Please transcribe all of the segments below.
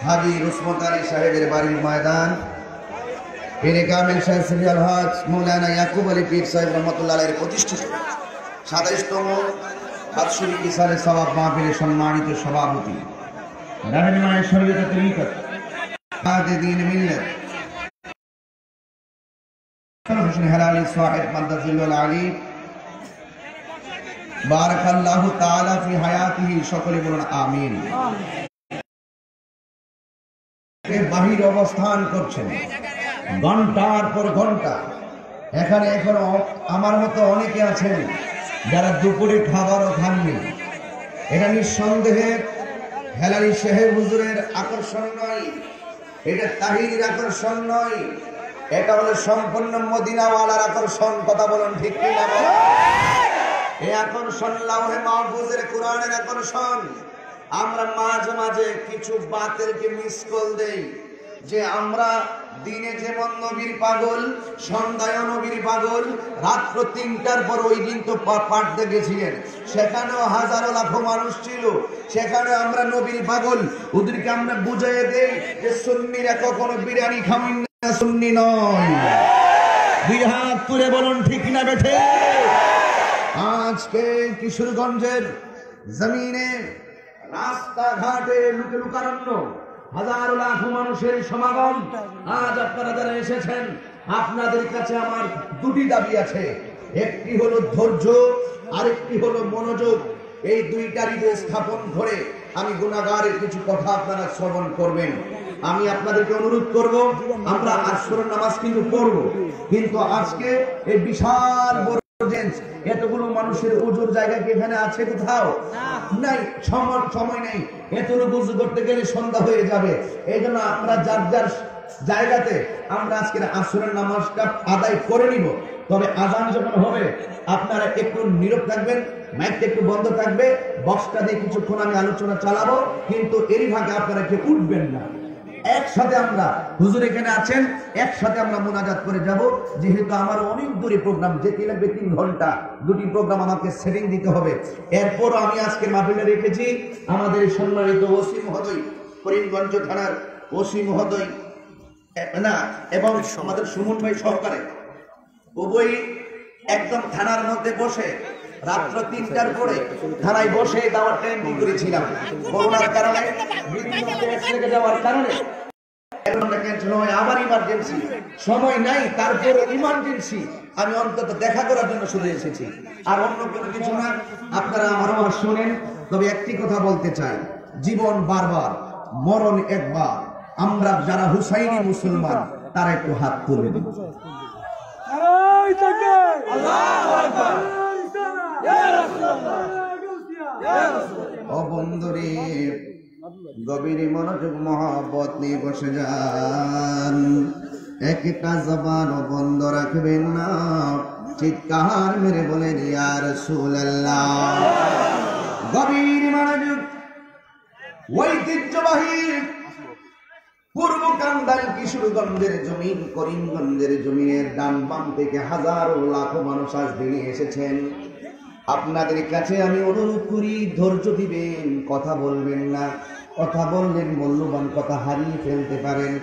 হাজী উসমত আলী সাহেবের বাড়ির ময়দান পীরে কামিল শাহ সিরিয়াল হজ মৌলানা ইয়াকুব আলী পীর সাহেব রহমতুল্লাহ আলাইহির প্রতিষ্ঠিত 27তম বাৎসরিক ইসারে সওয়াব মাহফিলের সম্মানিত সভাপতি রাহনুমায়ে শরীয়ত তরিকত আদে দ্বীন মিল্লাত হোসেন হেলালি সাহেব মাদ্দাজিল্লাহুল আলী বারাকাল্লাহু তাআলা ফি হায়াতিহি, সকলে বলুন আমিন। বাহির অবস্থান করছেন ঘন্টার পর ঘন্টা, এখানে এখনো আমার মতো অনেকে আছেন যারা দুপুরে খাবারও খাননি। এটা নিঃসন্দেহে হেলালি সাহেব হুজুরের আকর্ষণ নয়, এটা তাহিরির আকর্ষণ নয়, এটা হলো সম্পূর্ণ মদিনাওয়ালার আকর্ষণ। কথা বলুন ঠিক কি না? এই আকর্ষণ লাউহে মাহফুজের কোরআনের আকর্ষণ। আমরা মাঝে মাঝে কিছু বাতিলকে মিস কল দেই যে আমরা দিনে যেমন নবীর পাগল, সন্ধ্যায় নবীর পাগল, রাত্র 3টার পর ওই দিন তো পাঠতে গেছিলেন, সেখানেও হাজারো লাখো মানুষ ছিল, সেখানে আমরা নবীর পাগল। ওদেরকে আমরা বুঝাইয়ে দেই যে সুন্নিরা কখনো বিরিয়ানি খাবেন না, সুন্নি নয়। দুই হাত তুলে বলুন ঠিক না বেঠে? আজকে কিশোরগঞ্জের জমিনে রাস্তাঘাটে লুকে লুকারণ্য হাজারো লাখো মানুষের সমাগম। আজ আপনারা যারা এসেছেন, আপনাদের কাছে আমার দুটি দাবি আছে, একটি হলো ধৈর্য, আরেকটি হলো মনোযোগ। এই দুইটারই স্থাপন করে আমি গুনাহগারের কিছু কথা আপনারা শ্রবণ করবেন। আমি আপনাদেরকে অনুরোধ করব, আমরা আসরের নামাজ কিন্তু পড়ব, কিন্তু আজকে এই বিশাল এতগুলো মানুষের উজুর জায়গা কি এখানে আছে? কোথাও নাই, সময় নেই, এতটুকু উজু করতে গেলে সন্ধ্যা হয়ে যাবে। এই জন্য আমরা যার যার জায়গাতে আমরা আজকের আসরের নামাজটা আদায় করে নিব। তবে আজান যখন হবে আপনারা একটু নীরব থাকবেন, মাইকটা একটু বন্ধ থাকবে, বক্সটা দিয়ে কিছুক্ষণ আমি আলোচনা চালাবো, কিন্তু এরই ভাগে আপনারা কেউ উঠবেন না। একসাথে আমরা, হুজুর এখানে আছেন, একসাথে আমরা মোনাজাত করে যাব। যেহেতু আমার অনেক দূরে প্রোগ্রাম, যেতে লাগবে 3 ঘন্টা, দুটি প্রোগ্রাম আমাকে সেটিং দিতে হবে। এরপর আমি আজকে মাহফিলে রেখেছি আমাদের সম্মানিত ওসি মহোদয়, করিমগঞ্জ থানার ওসি মহোদয় না, এবং আমাদের সুমন ভাই সহকারে উভয়ই একদম থানার মধ্যে বসে রাত্র 3টার পরে থানায় বসে দাওয়াত ট্রেনিং করেছিলাম। করোনার কারণে যাওয়ার কারণে আবার ইমার্জেন্সি, সময় নাই, তারপর ইমার্জেন্সি আমি অন্তত দেখা করার জন্য শুধু এসেছি, আর অন্য কোনো কিছু না। আপনারা আমারও আর শোনেন। তবে একটি কথা বলতে চাই, জীবন বারবার, মরণ একবার। আমরা যারা হুসাইনি মুসলমান তারা একটু হাত তুলে দিন। ও বন্ধুরে, গভীর মনোযোগ মহব্বত নিয়ে বসে যান। একটা জবানও বন্ধ রাখবেন না, চিৎকার মেরে বলেন ইয়া রাসূলুল্লাহ। গভীর মনোযোগ। ঐতিহ্যবাহী পূর্ব কান্দাল কিশোরগঞ্জের জমিন, করিমগঞ্জের জমিনের ডান বাম থেকে হাজারো লাখো মানুষ আজ দিনে এসেছেন। আপনাদের কাছে আমি অনুরোধ করি, ধৈর্য দিবেন, কথা বলবেন না। কথা বললেন মূল্যবান কথা হারিয়ে ফেলতে পারেন।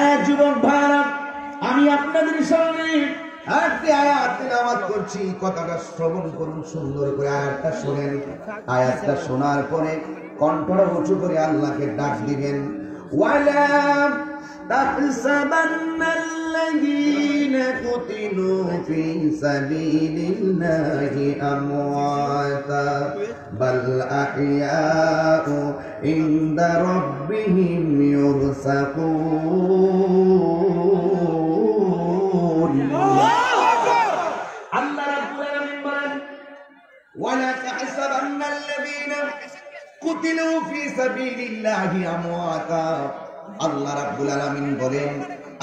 এক যুবক ভাইরা, আমি আপনাদের সামনে একটি আয়াত তেলাওয়াত করছি, কথাটা শ্রবণ করুন সুন্দর করে। আয়াতটা শুনেন, আয়াতটা শোনার পরে কণ্ঠটা উঁচু করে আল্লাহকে ডাক দিবেন। ওয়ালা তাহসাবান্নাল্লাযীনা কুতিলু ফী সাবিলিল্লাহি আমওয়াতা বাল আহইয়াউ ইনদা রাব্বিহিম ইউরযাকুন। আল্লাহ রাব্বুল আলামিন বলেন, ওয়ালা তাহসাবান্নাল্লাযীনা কুতিলু ফী সাবিলিল্লাহি আমওয়াতা। আল্লাহ রাব্বুল আলামিন বলেন,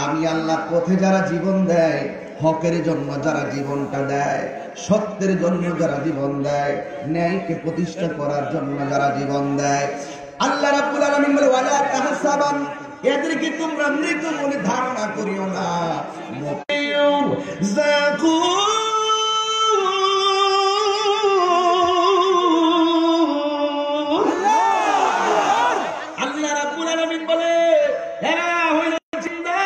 আমি আল্লাহ পথে যারা জীবন দেয়, হকের জন্য যারা জীবনটা দেয়, সত্যের জন্য যারা জীবন দেয়, ন্যায়কে প্রতিষ্ঠা করার জন্য যারা জীবন দেয়, আল্লাহ রাব্বুল আলামিন বলে ওয়ালা তাহসাবান, এদেরকে তোমরা মৃত বলে ধারণা করিও না। আল্লাহ রাব্বুল আলামিন বলে এরা হইল জিন্দা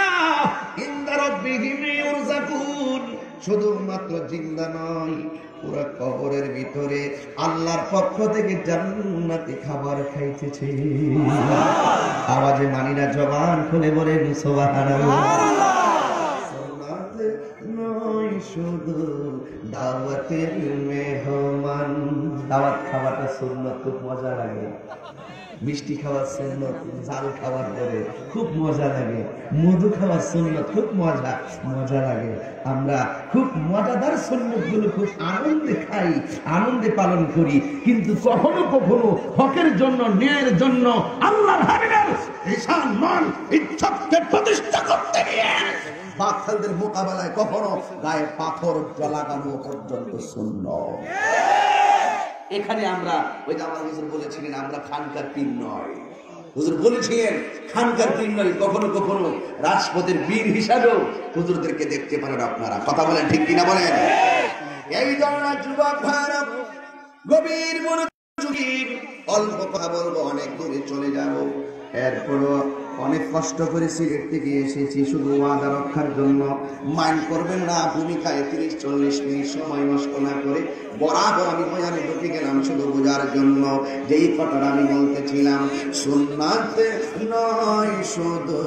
ইনদা রাব্বিহিম ইউরযাকুন। শুধুমাত্র জিন্দা নয়, পুরা কবরের ভিতরে আল্লাহর পক্ষ থেকে জান্নাতি খাবার খাইতেছে। আওয়াজে মানিনা, জবান খুলে বলেন সুবহানাল্লাহ। নয় শুধু দাওয়াতের মেহমান। দাওয়াত খাওয়াটা সুন্নাত, খুব মজা লাগে। মিষ্টি খাওয়ার সুন্নাত, জাল খাওয়ার পরে খুব মজা লাগে। মধু খাওয়ার সুন্নাত, খুব মজা লাগে। আমরা খুব মজাদার সুন্নাত গুলো খুব আনন্দে খাই, আনন্দে পালন করি, কিন্তু কখনো কখনো হকের জন্য, ন্যায়ের জন্য আল্লাহর হাবিবের ঈশান মান ইজ্জতকে প্রতিষ্ঠা করতে গিয়ে বাতিলদের মোকাবেলায় কখনো গায়ে পাথর লাগানো পর্যন্ত সুন্নাত। এখানে আমরা ওই যে আমার হুজুর বলেছিলেন আমরা খানকার পীর নয়, হুজুর বলেছিলেন খানকার পীর নয়, কখনো কখনো রাজপথের বীর হিসাবেও হুজুরদেরকে দেখতে পারেন আপনারা। কথা বলেন ঠিক কিনা বলেন? এই ধরনের যুবক ভাইরা গভীর মনোযোগী, অল্প কথা বলবো, অনেক দূরে চলে যাব। এরপরও অনেক কষ্ট করে সিলেট থেকে এসেছি শুধু ওয়াদা রক্ষার জন্য। মাইন্ড করবেন না, ভূমিকায় 30-40 মিনিট সময় নষ্ট না করে বরাবর আমি বয়ানে ঢুকে গেলাম শুধু বোঝার জন্য। যেই কথাটা আমি বলতেছিলাম, সুন্নাতে নয় শুধু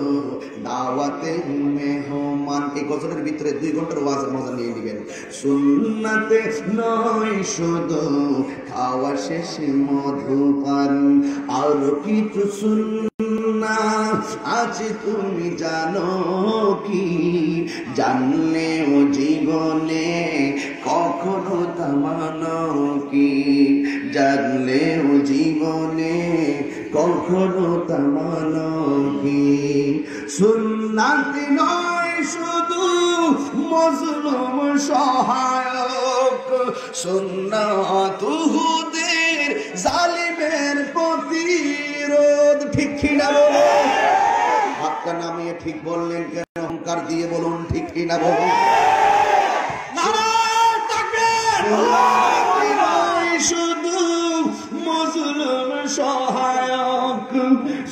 দাওয়াতে মেহমান। এই গজলের ভিতরে 2 ঘন্টার ওয়াজের মজা নিয়ে দিবেন। সুন্নাতে নয় শুধু খাওয়া শেষে মধুপান, আর কিছু সুন্না আছে তুমি জানো কি? জানলেও জীবনে কখনো তা মানো কি? জানলেও জীবনে কখনো তা মানো কি? সুন্নাতে নয় শুধু মজলুম সহায়ক, সুন্নাত হুদের জালিমের প্রতিরোধ। ঠিক কিনা বলো? হাতটা নামিয়ে ঠিক বললেন কেন? অহংকার দিয়ে বলুন ঠিক কিনা বলো? শুধু মজলুম সহায়ক,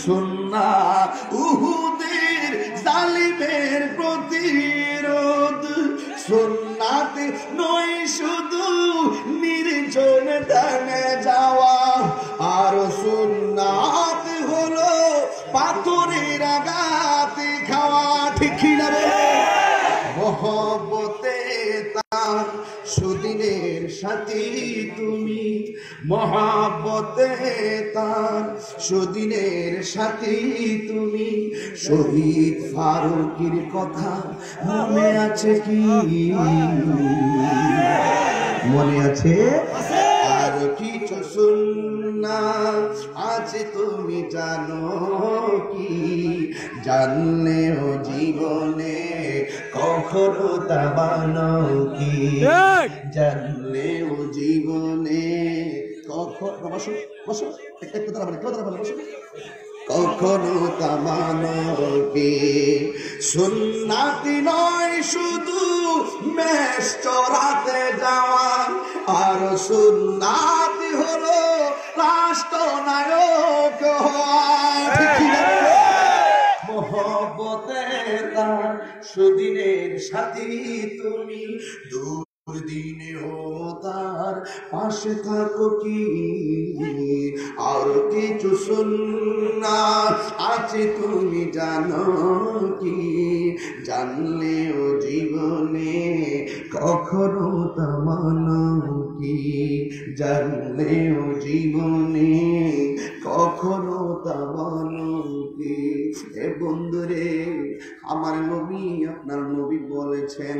সুন্নাত উহুদের জালিমের প্রতিরোধ। সুন্নাত নয় শুধু নির্জন ধানে যাওয়া, আর সুন্নাত হলো পাথরের আঘাতে খাওয়া। ঠিক কিনা বলে? মহব্বতে তার সুদিনের সাথী তুমি, মহব্বতে তার সুদিনের সাথী তুমি। শহীদ ফারুকের কথা মনে আছে কি? মনে আছে? আর কিছু সুন্নাত আছে তুমি জানো কি? জানলেও জীবনে কখনো তা মানো কি? জানলেও জীবনে কখনো কখনো তা মানো কি? সুন্নাতি নয় শুধু মেষ চড়াতে যাওয়া, আর সুন্নাতি হলো রাষ্ট্রনায়ক হওয়া। মহব্বতে তার সুদিনের সাথী তুমি, দুর্দিনেও তার পাশে থাকো কি? আর কিছু সুন্নাত আছে তুমি জানো কি? জানলেও জীবনে কখনো তা মানো কি? জানলেও জীবনে কখনো তা মানো কি? এ বন্ধুরে, আমার নবী, আপনার নবী বলেছেন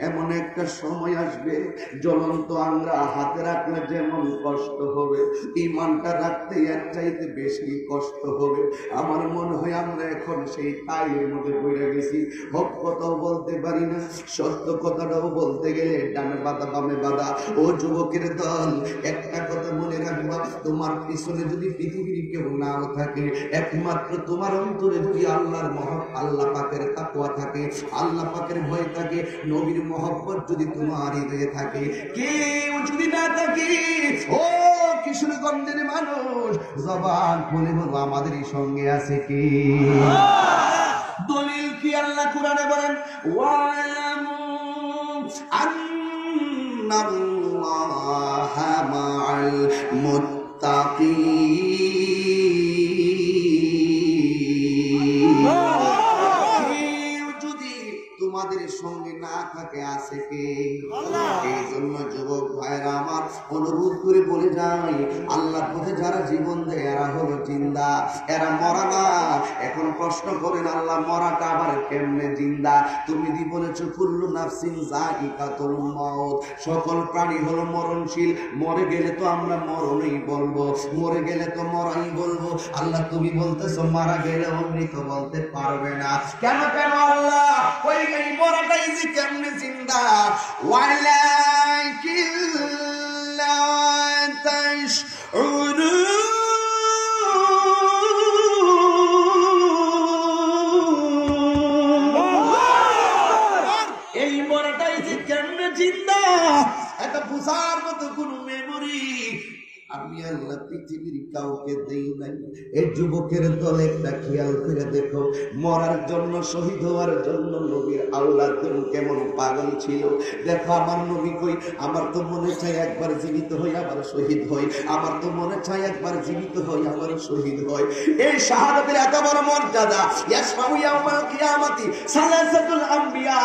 এমন একটা সময় আসবে জ্বলন্ত আংরা হাতে রাখলে যেমন কষ্ট হবে, ঈমানটা রাখতে এর চাইতে বেশি কষ্ট হবে। আমার মনে হয় আমরা এখন সেই তাইয়ের মধ্যে পড়ে গেছি। হক কথাও বলতে পারি না, সত্য কথাটাও বলতে গেলে ডানে বাধা বামে বাধা। ও যুবকের দল, একটা কথা মনে রাখবা, তোমার পিছনে যদি পৃথিবীর কেউ নাও থাকে, একমাত্র তোমার অন্তরে যদি আল্লাহর আল্লাহ পাকের তাকওয়া থাকে, আল্লাহ পাকের ভয় থাকে, নবীর মহব্বত যদি তোমার হৃদয়ে থাকে, কেউ যদি না থাকে, ও কিশোরগঞ্জের মানুষ, জবান খুলে বলো আমাদেরই সঙ্গে আছে কি? কুরআনে বলেন ওয়ালামু আন্নাল্লাহা মাআল মুত্তাকিন। তোমাদের সঙ্গে না থাকে আছে কে? এই জন্য যুবক ভাইরা আমার অনুরোধ করে বলে যাই, আল্লাহর পথে যারা জীবন দেয় এরা হলো জিন্দা, এরা মরা না। এখন প্রশ্ন করেন আল্লাহ মরাটা আবার কেমনে জিন্দা? তুমি দি বলেছো কুল্লু নাফসিন যায়িকাতুল মাউত, সকল প্রাণী হলো মরণশীল। মরে গেলে তো আমরা মরণই বলবো, মরে গেলে তো মরাই বলবো। আল্লাহ তুমি বলতেছো মারা গেলে অমৃত বলতে পারবে না কেন? কেন আল্লাহ ওই মরাটাই যে কেমনে জিন্দা? ওয়ালাকিন লা তাশউরুন, এই মরাটাই যে কেমনে জিন্দা এটা বুঝার মতো কোন মেমোরি আমি আল্লাহ পৃথিবীর কাউকে দেই নাই। এই যুবকের দল একটা খেয়াল করে দেখো, মরার জন্য শহীদ হওয়ার জন্য নবীর আওলাদগণ কেমন পাগল ছিল। দেখো আমার নবী কই, আমার তো মনে চায় একবার জীবিত হই আবার শহীদ হই, আমার তো মনে চায় একবার জীবিত হই আবার শহীদ হই। এই শাহাদাতের এত বড় মর্যাদা, ইয়াসমাউ ইয়াউমাল কিয়ামাতি সালাসাতুল আম্বিয়া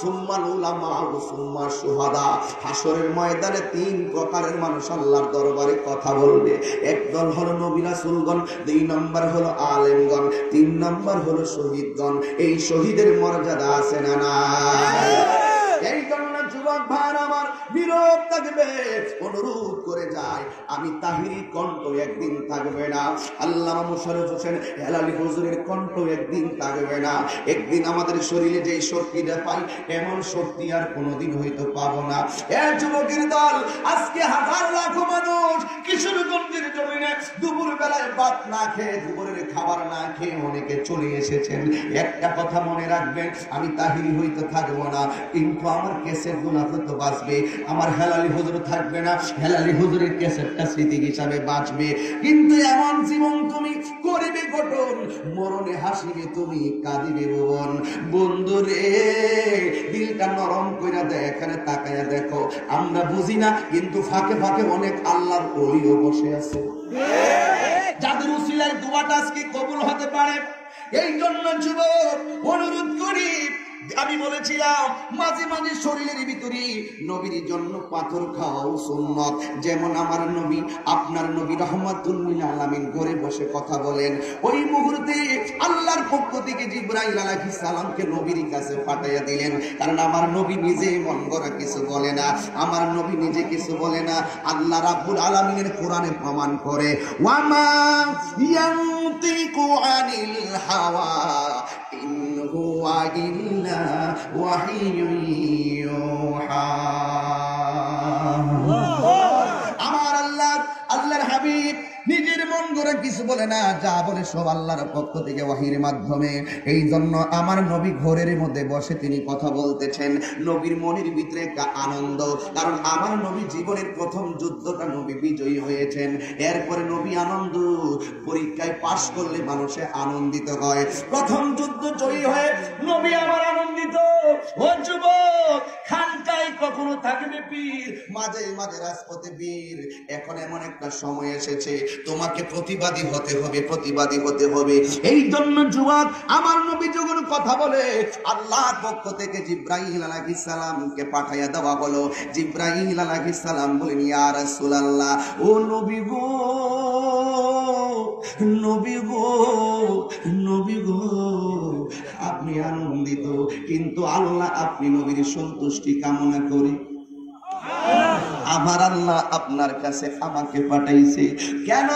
সুম্মাল উলামা সুম্মা শুহাদা। হাসরের ময়দানে তিন প্রকারের মানুষ আল্লাহর দরবারে কথা বলবে। একদল হলো নবী রাসূলগণ, দুই নম্বর হলো আলেমগণ, তিন নম্বর হলো শহীদগণ। এই শহীদের মর্যাদা আছে না নাই? এই জন্য যুবক ভাই আমার বিরোধ থাকবে, অনুরোধ করে যায় আমি তাহিরি কণ্ঠ একদিন থাকবে না, আল্লামা মুশাররফ হোসেন হেলালি হুজুরের কণ্ঠ একদিন থাকবে না। একদিন আমাদের শরীরে যেই শক্তিটা পাই এমন শক্তি আর কোনোদিন হয়তো পাবো না। এই যুবকের দল আজকে হাজার লাখো মানুষ কিশোরগঞ্জের জমিনে দুপুর বেলায় ভাত না খেয়ে, দুপুরের খাবার না খেয়ে অনেকে চলে এসেছেন। একটা কথা মনে রাখবেন, আমি তাহিরি হইতে থাকবো না, কিন্তু আমার কেসের গুনাহ তো বাঁচবে। আমার হেলালি হুজুর থাকবে না, হেলালি হুজুরের কেসেরটা স্মৃতি হিসাবে বাঁচবে। কিন্তু এমন জীবন তুমি করিবে গঠন, মরণে হাসিবে তুমি কাঁদিবে ভুবন। বন্ধু রে দিলটা নরম কইরা দেয়, এখানে তাকায়া দেখো। আমরা বুঝি না কিন্তু ফাঁকে ফাঁকে অনেক আল্লাহর ওলিও বসে আছে, যাদের উসিলায় দোয়াটা আজকে কবুল হতে পারে। এই জন্য যুবক অনুরোধ করি, আমি বলেছিলাম মাঝে মাঝে শরীরের ভিতরে নবীর জন্য পাথর খাওয়াও সুন্নত। যেমন আমার নবী, আপনার নবী রাহমাতুল লিল আলামিন ঘরে বসে কথা বলেন, ওই মুহূর্তে আল্লাহর পক্ষ থেকে জিবরাইল আলাইহিস সালামকে নবীর কাছে পাঠাইয়া দিলেন। কারণ আমার নবী নিজে মন গড়া কিছু বলে না, আমার নবী নিজে কিছু বলে না। আল্লাহ রাব্বুল আলামিনের কোরআনে প্রমাণ করে, ওয়ামা ইয়ানতিকু আনিল হাওয়া ইন হুয়া ইল্লা ওয়াহিয়ুন ইউহা। আমার আল্লাহ, আল্লাহর হাবিব নিজের মন গড়া কিছু বলে না, যা বলে সব আল্লাহর পক্ষ থেকে ওয়াহির মাধ্যমে। এই জন্য আমার নবী ঘরের মধ্যে বসে তিনি কথা বলতেছেন। নবীর মনের ভিতরে একটা আনন্দ, কারণ আমার নবী জীবনের প্রথম যুদ্ধটা নবী বিজয়ী হয়েছেন। এরপরে নবী আনন্দ, পরীক্ষায় পাশ করলে মানুষে আনন্দিত হয়। প্রথম যুদ্ধ জয়ী হয়ে নবী আমার আনন্দিত। ও যুবক, খানকায় কখনো থাকবে পীর, মাঝে মাঝে রাজপথে বীর। এখন এমন একটা সময় এসেছে তোমাকে প্রতিবাদী হতে হবে, প্রতিবাদী হতে হবে। এই জন্য যুবক আমার নবী যখন কথা বলে, আল্লাহর পক্ষ থেকে জিবরাইল আলাইহিস সালামকে পাঠাইয়া দেওয়া হলো। জিবরাইল আলাইহিস সালাম বলেন, ইয়া রাসূলুল্লাহ, ও নবী গো, নবী গো, নবী গো, আপনি আনন্দিত, কিন্তু আল্লাহ আপনি নবীর সন্তুষ্টি কামনা করে আমার আল্লাহ আপনার কাছে আমাকে পাঠাইছে। কেন?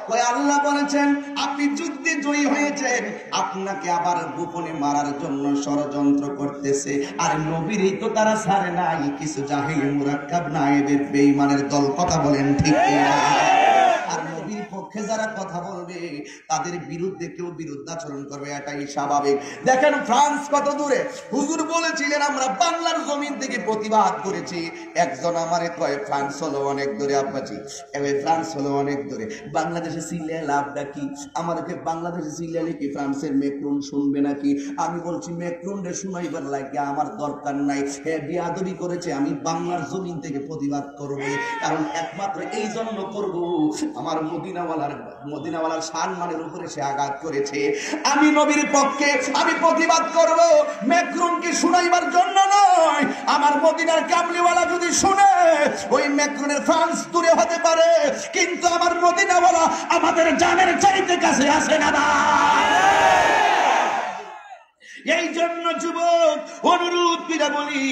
কই আল্লাহ বলেছেন আপনি যুদ্ধে জয়ী হয়েছেন, আপনাকে আবার গোপনে মারার জন্য ষড়যন্ত্র করতেছে। আর নবীরই তো তারা ছাড়ে নাই, কিছু জাহিল মুরাক্কাব নায়েবের বেঈমানের দল। কথা বলেন ঠিক কিনা? আর নবীর পক্ষে যারা কথা বলবে তাদের বিরুদ্ধে কেউ বিরুদ্ধাচরণ করবে, এটাই স্বাভাবিক। দেখেন ফ্রান্স কত দূরে। হুজুর বলেছিলেন আমরা বাংলার জমিন থেকে প্রতিবাদ করেছি। একজন আমারে কয় ফ্রান্স হলো অনেক দূরে আব্বাজি, ফ্রান্স হলো অনেক দূরে, বাংলাদেশে সিরিয়াল লাভটা কি? আমাকে বাংলাদেশে সিরিয়ালে কি ফ্রান্সের ম্যাক্রন শুনবে নাকি? আমি বলছি ম্যাক্রনরে শুনাইবার লাগে আমার দরকার নাই। বিয়াদবি করেছে, আমি বাংলার জমিন থেকে প্রতিবাদ করব, কারণ একমাত্র এই জন্য করব আমার মদিনাওয়ালার সম্মানের উপরে সে আঘাত করেছে। আমি নবীর পক্ষে আমি প্রতিবাদ করব, ম্যাক্রনকে শুনাইবার জন্য নয়। আমার মদিনার কামলিওয়ালা যদি শুনে, ওই ম্যাক্রনের ফ্রান্স দূরে হতে পারে, কিন্তু আমার মদিনাওয়ালা আমাদের জানের চাইতে কাছে আসে না। এই জন্য যুবক অনুরোধ করে বলি,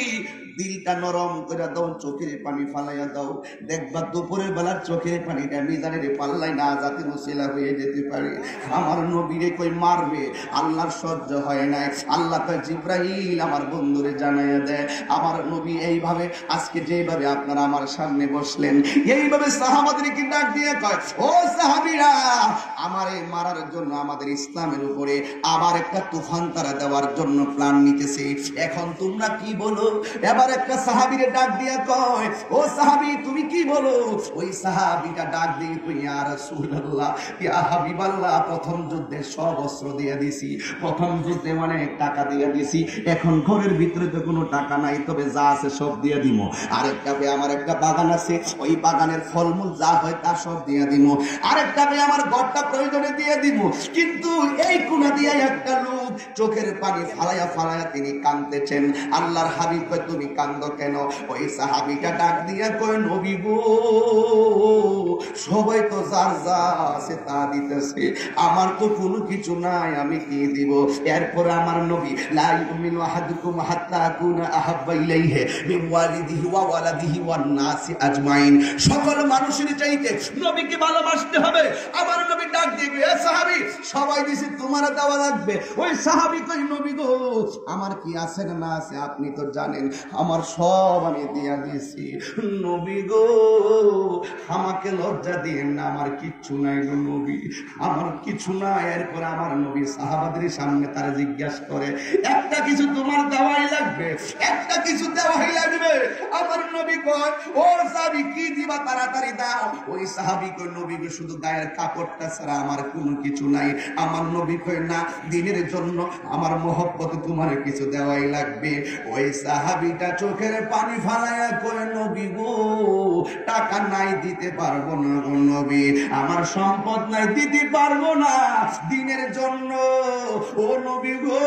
দিলটা নরম করে দাও, চোখের পানি ফালাইয়া দাও। দেখবা দুপুরের বেলার চোখের পানিটা মিজানের পাল্লায় না যাতে মুসিলা হয়ে যেতে পারে। আমার নবীরে কই মারবে, আল্লাহর সহ্য হয় নাই। আল্লাহ কয় জিব্রাইল আমার বন্ধুরে জানাইয়া দেয়। আমার নবী এইভাবে আজকে যেভাবে আপনারা আমার সামনে বসলেন, এইভাবে সাহাবাদেরকে ডাক দিয়ে কয়, ও সাহাবীরা, আমারে মারার জন্য আমাদের ইসলামের উপরে আবার একটা তুফান তারা দেওয়ার জন্য প্ল্যান নিতেছে। এখন তোমরা কি বলো? এবার একটা সাহাবীরে ডাক দিয়া কয়, ও সাহাবী তুমি কি বলো? ওই সাহাবীটা ডাক দিয়ে কই, ইয়া রাসূলুল্লাহ, ইয়া হাবিবাল্লাহ, প্রথম যুদ্ধে সব অস্ত্র দিয়ে দিছি, প্রথম যুদ্ধে অনেক টাকা দিয়ে দিছি, এখন ঘরের ভিতরে তো কোনো টাকা নাই, তবে যা আছে সব দিয়ে দিব। আরেকটা বে আমার একটা বাগান আছে, ওই বাগানের ফলমূল যা হয় তা সব দিয়ে দিব। আরেকটা বে আমার ঘরটা প্রয়োজনে দিয়ে দিব। কিন্তু এই কোনা দিয়ে একটা লোক চোখের পানি ফালাইয়া ফালাইয়া তিনি কাঁদতেছেন। আল্লাহর হাবিব কয়, তুমি কান্দো কেন? ওই সাহাবীটা ডাক দিয়া কয়, নবী গো, সবাই তো যার যা আছে তা দিতেছে, আমার তো কোনো কিছু নাই, আমি কি দিব? এরপর আমার নবী, লা ইউমিনু আহাদুকুম হাত্তা আকুনা আহাব্বা ইলাইহি মিন ওয়ালিদিহি ওয়া ওয়ালাদিহি ওয়ান নাসি আজমাইন। সকল মানুষের চাইতে নবীকে ভালোবাসতে হবে। আমার নবী ডাক দিবে, এ সাহাবী, সবাই দিছে, তোমার দেওয়া লাগবে। ওই সাহাবী কই, নবী গো, আমার কি আছে না আছে আপনি তো জানেন, আমার সব আমি দিয়া দিয়েছি। নবী গো, আমাকে লজ্জা দিয়েন না, আমার কিচ্ছু নাই গো নবী, আমার কিছু নাই। এরপর আমার নবী সাহাবাদের সামনে তারা জিজ্ঞাসা করে, একটা কিছু তোমার দেওয়াই লাগবে, একটা কিছু দেওয়াই লাগবে। আমার নবী কয়, ও সাহাবী কি দিবা, তাড়াতাড়ি দাও। ওই সাহাবী কয়, নবী গো, শুধু গায়ের কাপড়টা ছাড়া আমার কোনো কিছু নাই। আমার নবী কয়, না, দিনের জন্য আমার মহব্বতে তোমার কিছু দেওয়াই লাগবে। ওই সাহাবীটা চোখের পানি ফালাইয়া কয়, নবী গো, টাকা নাই, দিতে পারবো না গো নবী, আমার সম্পদ নাই, দিতে পারবো না দিনের জন্য। ও নবী গো,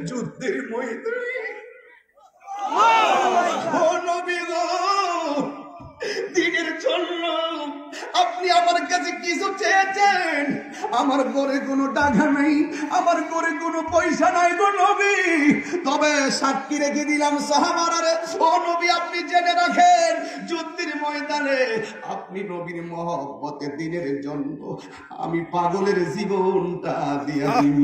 যুদ্ধের ময়দানে, ও নবী গো, দিনের জন্য আপনি আমার কাছে কিছু চেয়েছেন, আমার ঘরে কোনো টাকা নাই, আমার ঘরে কোনো পয়সা নাই গো নবী, তবে সাক্ষী রেখে দিলাম সাহাবারা, ও নবী, আপনি জেনে রাখেন, যুদ্ধের ময়দানে আপনি নবীর মহব্বতে দিনের জন্য আমি পাগলের জীবনটা দিয়া দিব,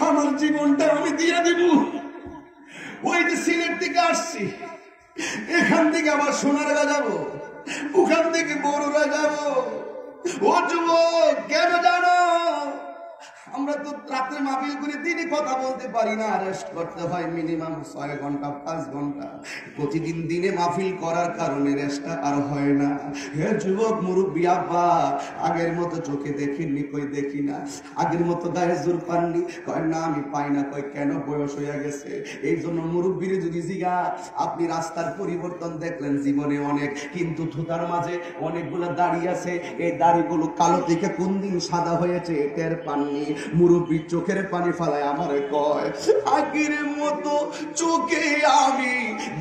আমার জীবনটা আমি দিয়ে দিব। ওই যে সিলেট থেকে আসছি, এখান থেকে আবার সোনারগা যাব, ওখান থেকে বড়ুরা যাব। ও যুবক, কেন জানো? আমরা তো রাত্রে মাহফিল করে দিনে কথা বলতে পারি না, রেস্ট করতে হয় মিনিমাম 6 ঘন্টা 5 ঘন্টা। প্রতিদিন দিনে মাহফিল করার কারণে রেস্টটা আর হয় না। হে যুবক মুরব্বী আব্বা, আগের মতো চোখে দেখিনি, কই দেখি না, আগের মতো গায়ে জোর পাননি, কয় না আমি পাই না, কয় কেন, বয়স হয়ে গেছে। এই জন্য মুরব্বীর যদি জিগা, আপনি রাস্তার পরিবর্তন দেখলেন জীবনে অনেক, কিন্তু থুতার মাঝে অনেকগুলো দাড়ি আছে, এই দাড়িগুলো কালো থেকে কোন দিন সাদা হয়েছে টের পাননি। মুরব্বী চোখের পানি ফালায় আমারে কয়, আগের মতো চোখে আমি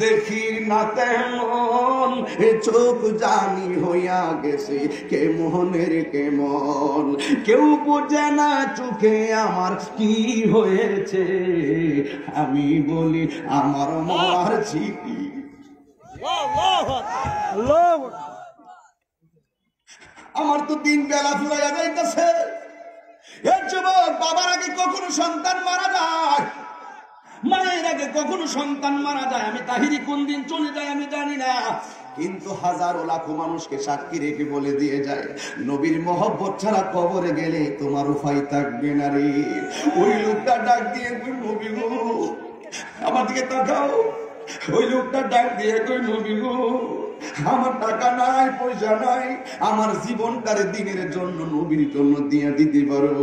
দেখি না তেমন, এ চোখ জানি হইয়া গেছে কে মোহনের কেমন, কেউ বোঝে না চোখে আমার কি হয়েছে, আমি বলি আমার মার ছিটি। আমার তো দিন বেলা ফুরাইয়া যাইতেছে। এর যুবক, বাবার আগে কখনো সন্তান মারা যায়, মায়ের আগে কখনো সন্তান মারা যায়। আমি তাহিরি কোন দিন চলে যায় আমি জানি না, কিন্তু হাজারো লাখো মানুষকে সাক্ষী রেখে বলে দিয়ে যায়, নবীর মহব্বত ছাড়া কবরে গেলে তোমার উপায় থাকবে না রে। ওই লোকটা ডাক দিয়ে নবী গো, আমার দিকে তাকাও। ওই লোকটা ডাক দিয়ে কই, নবী গো, আমার টাকা নাই, পয়সা নাই, আমার জীবনটারে দিনের জন্য নবীর জন্য দিয়ে দিতে পারো।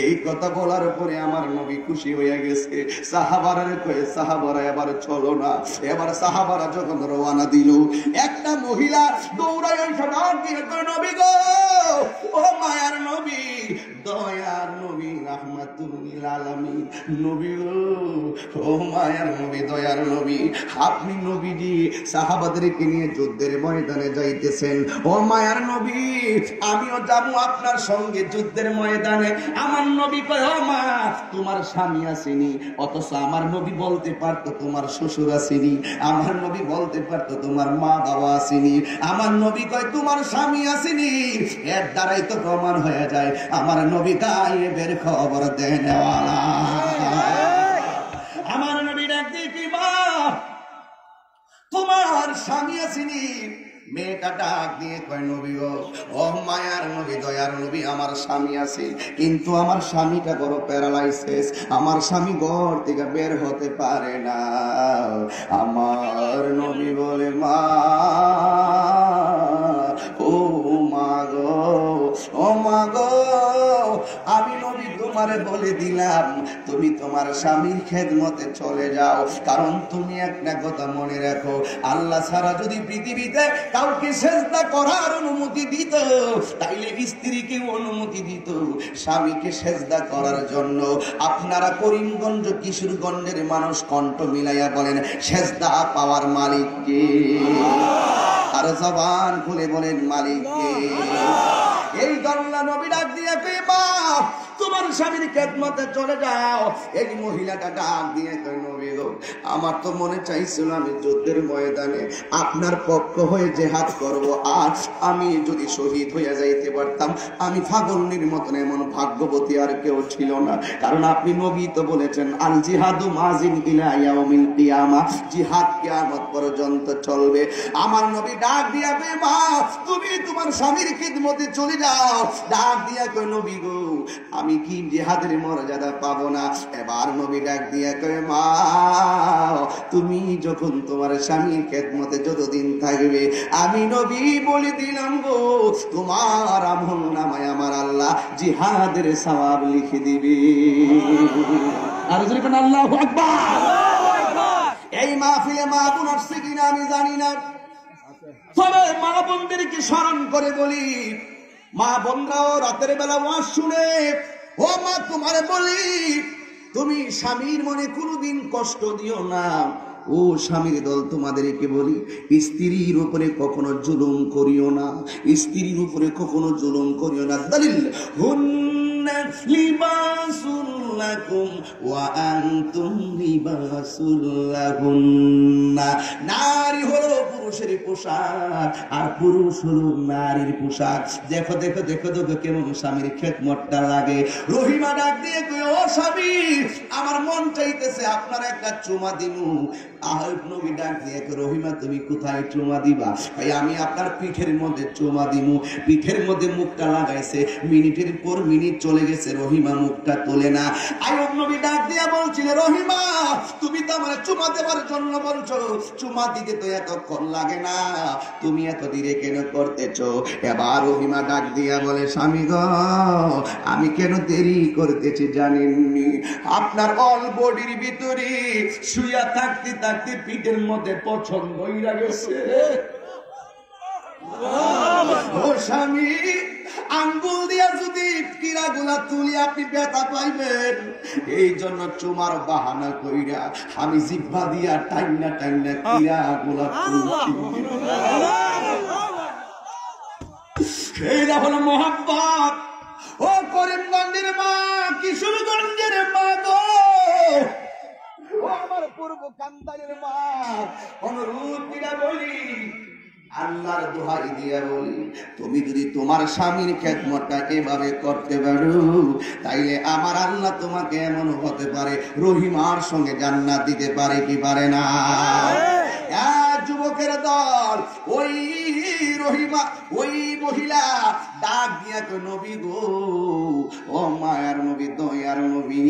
এই কথা বলার পরে আমার নবী খুশি হয়ে গেছে। সাহাবারা কয়ে, সাহাবারা এবার চলো না। এবার সাহাবারা যখন রওনা দিল, একটা মহিলা দৌড়ায় এসে ডাক দিয়ে কই, নবী গো, ও মায়ার নবী, দয়ার নবী, রাহমাতুল লিল আলামিন, নবী গো, ও মায়ার নবী, দয়ার নবী, আপনি নবীজি সাহাবাদেরকে নিয়ে যুদ্ধের ময়দানে যাইতেছেন। ও মায়ার নবী, আমিও যাবো আপনার সঙ্গে যুদ্ধের ময়দানে। আমার নবী কয়, ও মা, তোমার স্বামী আসেনি। অথচ আমার নবী বলতে পারতো তোমার শ্বশুর আসেনি, আমার নবী বলতে পারতো তোমার মা বাবা আসেনি। আমার নবী কয় তোমার স্বামী আসেনি। এর দ্বারাই তো প্রমাণ হয়ে যায় আমার নবী গায়েবের খবর দেনেওয়ালা। আমার নবী ডাক দিয়ে কি, মা, তোমার স্বামী আসেনি। মেয়েটা ডাক দিয়ে কয়, নবী গো, ও মায়ার নবী, দয়ার নবী, আমার স্বামী আছে, কিন্তু আমার স্বামীটা বড় প্যারালাইসিস, আমার স্বামী ঘর থেকে বের হতে পারে না। আমার নবী বলে, মা, ও মা গো, ও মা গো, আমি নবী তোমারে বলে দিলাম, তুমি তোমার স্বামীর খেদমতে চলে যাও। কারণ তুমি একটা কথা মনে রাখো, আল্লাহ ছাড়া যদি পৃথিবীতে কাউকে সেজদা করার অনুমতি দিত, তাইলে স্ত্রীকে অনুমতি দিত স্বামীকে সেজদা করার জন্য। আপনারা করিমগঞ্জ, কিশোরগঞ্জের মানুষ কণ্ঠ মিলাইয়া বলেন, সেজদা পাওয়ার মালিক কে? আর জবান খুলে বলেন, মালিক কে? এই দল্লা নবী ডাক দিয়ে কই, মা, তোমার স্বামীর খেদমতে চলে যাও। এই মহিলাটা ডাক দিয়ে কই, নবী গো, আমার তো মনে চাইছিল আমি যুদ্ধের ময়দানে আপনার পক্ষ হয়ে জিহাদ করব। আজ আমি যদি শহীদ হয়ে যাইতে পারতাম। আমি ফাগলনির মতন এমন ভাগ্যবতী আর কেউ ছিল না। কারণ আপনি নবী তো বলেছেন, আল জিহাদু মাজিন ইলা ইয়াউমিল কিয়ামাহ, জিহাদ কিয়ামত পর্যন্ত চলবে। আমার নবী ডাক দিয়া কই, মা, তুমি তোমার স্বামীর খেদমতে চলে যাও। ডাক দিয়া কই, নবী গো, আমি কি জিহাদের মর্যাদা পাবো না? এবার নবী ডাক দিয়া কই, মা, তুমি যখন তোমার স্বামীর খেদমতে যতদিন থাকবে, আমি নবী বলে দিলাম গো, তোমার আমলনামায় আমার আল্লাহ জিহাদের সওয়াব লিখে দিবে। আর যদি কোন আল্লাহু আকবার। এই মাহফিলে মা বোন আসছে কিনা আমি জানি না, তবে মা বোনদেরকে স্মরণ করে বলি, মা বোনরাও রাতের বেলা ওয়াজ শুনে, ও মা, তোমারে বলি, তুমি স্বামীর মনে কোনোদিন কষ্ট দিও না। ও স্বামীর দল, তোমাদেরকে বলি, স্ত্রীর উপরে কখনো জুলুম করিও না, স্ত্রীর উপরে কখনো জুলুম করিও না। দলিল, হুন্না লিবাসুল লাকুম ওয়া আনতুম লিবাসুল লাহুন্না। নারী হলো পুরুষের পোশাক, আর পুরুষ হলো নারীর পোশাক। দেখো দেখো দেখো দেখো কেমন স্বামীর খেদমতটা লাগে। রহিমা ডাক দিয়ে কই, ও স্বামী, আমার মন চাইতেছে আপনার একটা চুমা দিমু। নবী ডাক দিয়ে, রহিমা, তুমি কোথায় চুমা দিবা? ভাই, আমি আপনার পিঠের মধ্যে চুমা দিমু। পিঠের মধ্যে মুখটা লাগাইছে, মিনিটের পর মিনিট চলে গেছে, রহিমা মুখটা তোলে না। আয়ুব নবী ডাক দিয়া বলছিল, রহিমা, তুমি তো আমার চুমা দেওয়ার জন্য বলছো, চুমা দিতে তো এতক্ষণ লাগে না, তুমি এত ধীরে কেন করতেছো? এবার রহিমা ডাক দিয়া বলে, স্বামী গো, আমি কেন দেরি করতেছি জানেননি? আপনার অল বডির ভিতরে শুয়া থাকতে থাকতে পিঠের মধ্যে পছন্দ হইয়া গেছে। ও স্বামী, আঙ্গুল দিয়া যদি কিরাগুলা তুলি আপনি ব্যথা পাইবেন। এই জন্য চুমার বাহানা কইরা আমি জিহ্বা দিয়া টাইনা টাইনা কিরাগুলা তুলছি। এইটা হলো মহব্বত। ও করিমগঞ্জের মা, কিশোরগঞ্জের মা গো, ও আমার পূর্ব কান্দারের মা, অনুরোধ দিয়া বলি, আল্লাহর দোহাই দিয়া বলি, তুমি যদি তোমার স্বামীর খেদমতটা এভাবে করতে পারো, তাইলে আমার আল্লাহ তোমাকে এমন হতে পারে রহিমার সঙ্গে জান্নাত দিতে পারে কি পারে না? যুবকের দল, ওই রহিমা ওই মহিলা ডাক দিয়া কই নবী গো, ও মায়ার নবী, দয়ার নবী,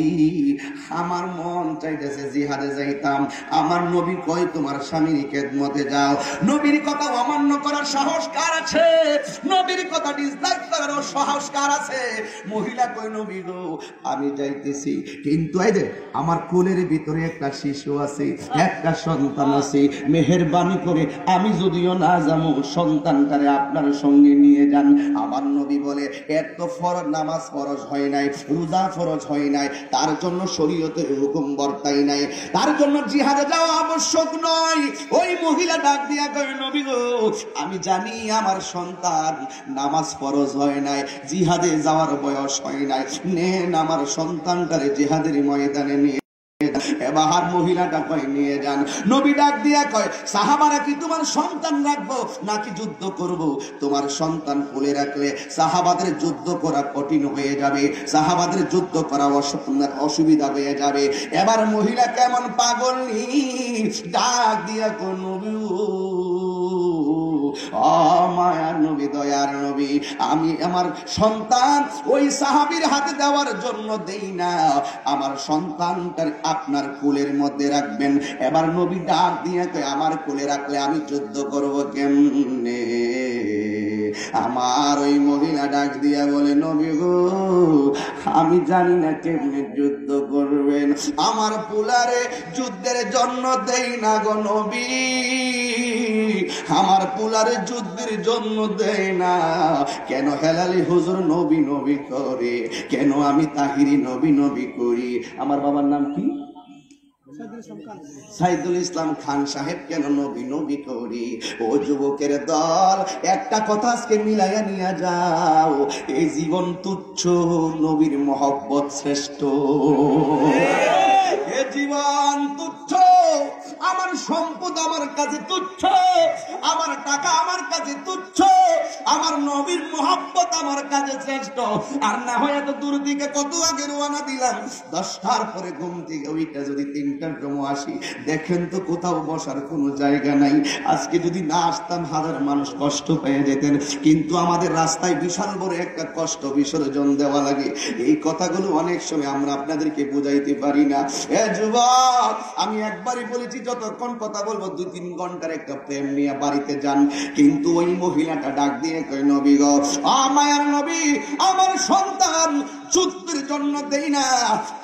আমার মন চাইতেছে জিহাদে যাইতাম। আমার নবী কয় তোমার স্বামীর খেদমতে যাও। নবীর কথা অমান্য করার সাহস কার আছে? নবীর কথা ডিসলাইক করার সাহস কার আছে? মহিলা কই নবী গো আমি যাইতেছি, কিন্তু এই যে আমার কোলের ভিতরে একটা শিশু আছে, একটা সন্তান আছে, মেহেরবানি করে আমি যদিও না যাবো সন্তানটারে আপনার সঙ্গে নিয়ে যান। আমার নবী বলে এর তো ফরজ নামাজ ফরজ হয় নাই, রোজা ফরজ হয় নাই, তার জন্য শরীয়তের হুকুম বর্তাই নাই, তার জন্য জিহাদে যাওয়া আবশ্যক নয়। ওই মহিলা ডাক দিয়া কয় নবী গো আমি জানি আমার সন্তান নামাজ ফরজ হয় নাই, জিহাদে যাওয়ার বয়স হয় নাই, নেন আমার সন্তানটারে জিহাদের ময়দানে নিয়ে। এবার মহিলাটা কয় নিয়ে যান। নবী ডাক দিয়া কয় সাহাবারা কি তোমার সন্তান রাখবো নাকি যুদ্ধ করব? তোমার সন্তান কোলে রাখলে সাহাবাদের যুদ্ধ করা কঠিন হয়ে যাবে, সাহাবাদের যুদ্ধ করা অসুবিধা হয়ে যাবে। এবার মহিলা কেমন পাগল ডাক দিয়া কয় নবী ও মায়ার নবী, দয়ার নবী, আমি আমার সন্তান ওই সাহাবীর হাতে দেওয়ার জন্য দেই না, আমার সন্তানটার আপনার কোলের মধ্যে রাখবেন। এবার নবী ডাক দিয়ে কয় আমার কোলে রাখলে আমি যুদ্ধ করবো কেমনে? আমার ওই মহিলা ডাক দিয়া বলে নবী গো আমি জানি না কেমনে যুদ্ধ করবেন, আমার পুলারে যুদ্ধের জন্য দেই না গো নবী, আমার পুলারে যুদ্ধের জন্য দেয় না। কেন হেলালি হুজুর নবী নবী করে, কেন আমি তাহিরি নবী নবী করি? আমার বাবার নাম কি? সাইদুল ইসলাম খান সাহেব কেন নবী নবী করি? ও যুবকের দল, একটা কথা আজকে মিলাইয়া নিয়ে যাও, এই জীবন তুচ্ছ, নবীর মহব্বত শ্রেষ্ঠ। এ জীবন তুচ্ছ, আমার সম্পদ আমার কাছে তুচ্ছ, আমার টাকা আমার কাছে তুচ্ছ, আমার নবীর মহব্বত আমার কাছে শ্রেষ্ঠ। আর না হয় এত দূর দিকে কত আগে রওনা দিলাম, 10টার পরে ঘুম থেকে ওইটা যদি 3টার সময় আসি, দেখেন তো কোথাও বসার কোনো জায়গা নাই। আজকে যদি না আসতাম হাজার মানুষ কষ্ট পেয়ে যেতেন, কিন্তু আমাদের রাস্তায় বিশাল বড় একটা কষ্ট বিসর্জন দেওয়া লাগে। এই কথাগুলো অনেক সময় আমরা আপনাদেরকে বুঝাইতে পারি না। এ যুবক, আমি একবারই বলেছি যতক্ষণ কথা বলবো 2-3 ঘন্টার একটা প্রেম নিয়ে বাড়িতে যান। কিন্তু ওই মহিলাটা ডাক দিয়ে কয় নবী গো, মায়ার নবী, আমার সন্তান যুদ্ধের জন্য দেই না,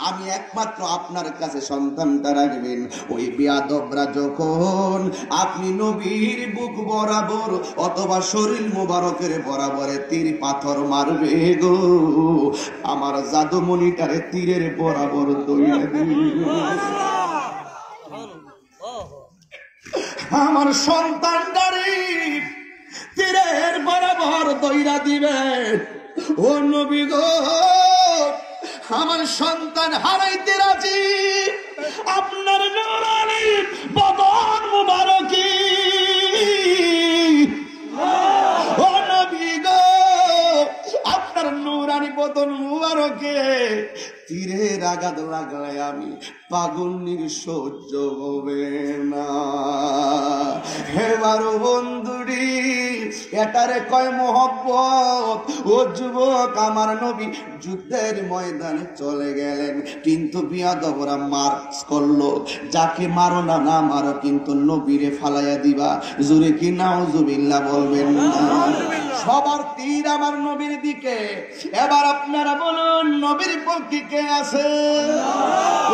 আমি একমাত্র আপনার কাছে সন্তানটা রাখবেন। ওই বেয়াদবরা যখন আপনি নবীর বুক বরাবর অথবা শরীর মুবারকের বরাবরে তীর পাথর মারবে গো, আমার জাদুমণিটারে তীরের বরাবর দইয়া দিবে, আমার সন্তানটারে তীরের বরাবর দইরা দিবে। ও নবী গো, আমার সন্তান হারাইতে রাজি, আপনার নূরানি বদন মুবারকি। ও নবী গো, আপনার নূরানি বদন মুবারকে তীরের আঘাত লাগলে আমি পাগল সহ্য হবে না। এবার বন্ধুরি এটারে কয় মহব্বত। ও যুবক, আমার নবী যুদ্ধের ময়দানে চলে গেলেন, কিন্তু বিয়াদবরা মার্চ করলো, যাকে মারো না না মারো কিন্তু নবীরে ফালাইয়া দিবা। জোরে কি নাউজুবিল্লাহ বলবেন না? সবার তীর আমার নবীর দিকে। এবার আপনারা বলুন নবীর পক্ষে কে আছে?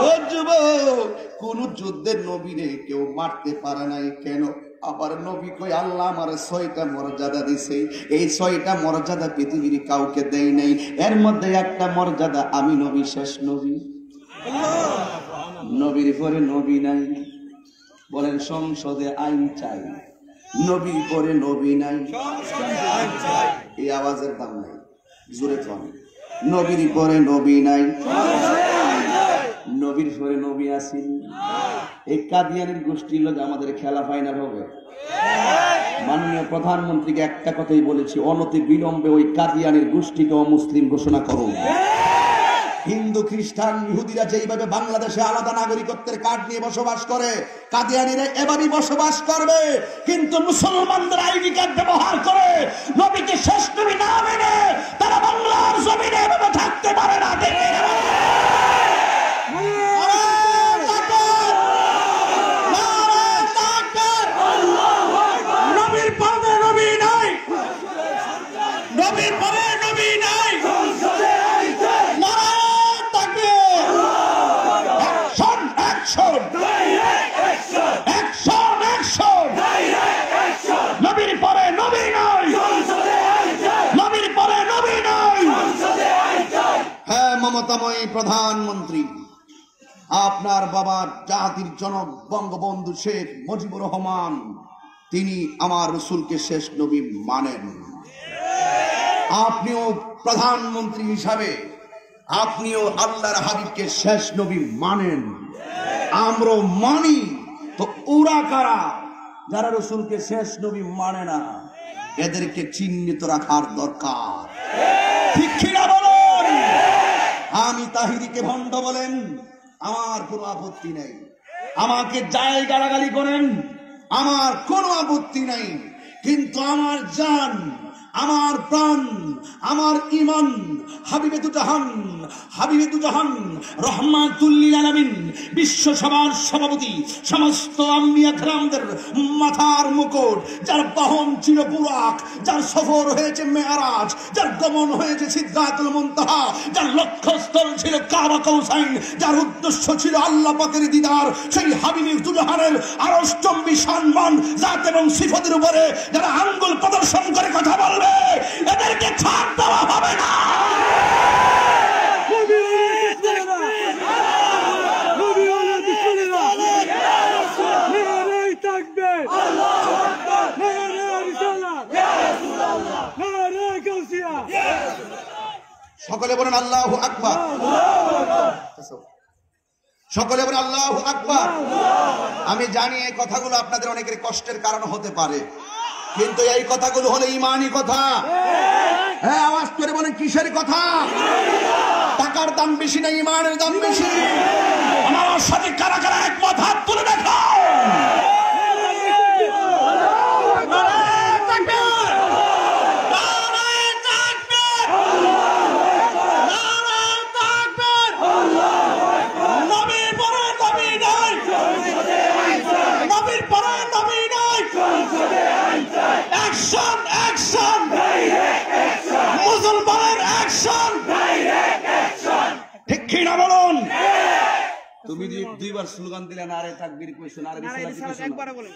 ও যুবক, কোন যুদ্ধের নবীরে কেউ মারতে পারে নাই কেন? আবার নবী কই আল্লাহ আমার 6টা মর্যাদা দিছে, এই 6টা মর্যাদা পৃথিবীর কাউকে দেয় নাই। এর মধ্যে একটা মর্যাদা আমি নবী, শেষ নবী। নবীর পরে নবী নাই। বলেন সংসদে আইন চাই, নবীর পরে নবী নাই। এই আওয়াজের দাম নাই, জোরে তো আমি। নবীর পরে নবী নাই, নবীর পরে নবী আসেন। এই কাদিয়ানির গোষ্ঠীর লোক আমাদের খেলা ফাইনাল হবে। মাননীয় প্রধানমন্ত্রীকে একটা কথাই বলেছি, অনতি বিলম্বে ওই কাদিয়ানির গোষ্ঠীকে অমুসলিম ঘোষণা করুন। হিন্দু খ্রিস্টান ইহুদিরা যেইভাবে বাংলাদেশে আলাদা নাগরিকত্বের কার্ড নিয়ে বসবাস করে, কাদিয়ানীরা এভাবেই বসবাস করবে। কিন্তু মুসলমানদের আইডি কার্ড ব্যবহার করে নবীকে শেষ নবী না মেনে তারা বাংলার জমিনে এভাবে থাকতে পারে না। নবীর পরে নবী নাই, নবীর পরে নবী নাই। নবীর পরে নবী নাই, নবীর পরে নবী নাই। হ্যাঁ, মমতাময়ী প্রধানমন্ত্রী, আপনার বাবার জাতির জনক বঙ্গবন্ধু শেখ মুজিবুর রহমান তিনি আমার রসুলকে শেষ নবী মানেন। আপনিও প্রধানমন্ত্রী হিসাবে আপনিও আল্লাহর হাবিবকে শেষ নবী মানেন, আমরা মানি। তো ওরা কারা যারা রসুলকে শেষ নবী মানে না? এদেরকে চিহ্নিত রাখার দরকার, ঠিক কিনা বলুন? আমি তাহিরিকে ভণ্ড বলেন, আমার কোনো আপত্তি নেই। আমাকে যাই গালাগালি করেন, আমার কোনো আপত্তি নেই। কিন্তু আমার জান, আমার প্রাণ, আমার ঈমান হাবিবে দুজাহান, হাবিবে দুজাহান রহমাতুল লিল আলামিন বিশ্ব সভার সভাপতি, সমস্ত আম্বিয়া কেরামদের মাথার মুকুট, যার বাহন ছিল বুরাক, যার সফর হয়েছে মেরাজ, যার গমন হয়েছে সিদরাতুল মুনতাহা, যার লক্ষ্যস্থল ছিল কাবা কৌসাইন, যার উদ্দেশ্য ছিল আল্লাহ পাকের দিদার, সেই হাবিবে দুজাহানের আরশচম্বী সম্মান জাত এবং সিফাতের উপরে যারা আঙ্গুল প্রদর্শন করে কথা বলবে, এদেরকে ছাড় দেওয়া হবে না। সকলে বলেন আল্লাহু আকবার, সকলে বলেন আল্লাহু আকবার। আমি জানি এই কথাগুলো আপনাদের অনেকের কষ্টের কারণ হতে পারে, কিন্তু এই কথাগুলো হলো ঈমানি কথা। হ্যাঁ, আওয়াজ করে বলেন কিসের কথা? টাকার দাম বেশি না ঈমানের দাম বেশি? আমার সাথে কারা কারা একমত হাত তুলে দেখাও। ঠিক কি না বলুন? তুমি দুইবার স্লোগান দিলে নারে তাকবীর কইছো, নারে রিসালাত একবার বলেন।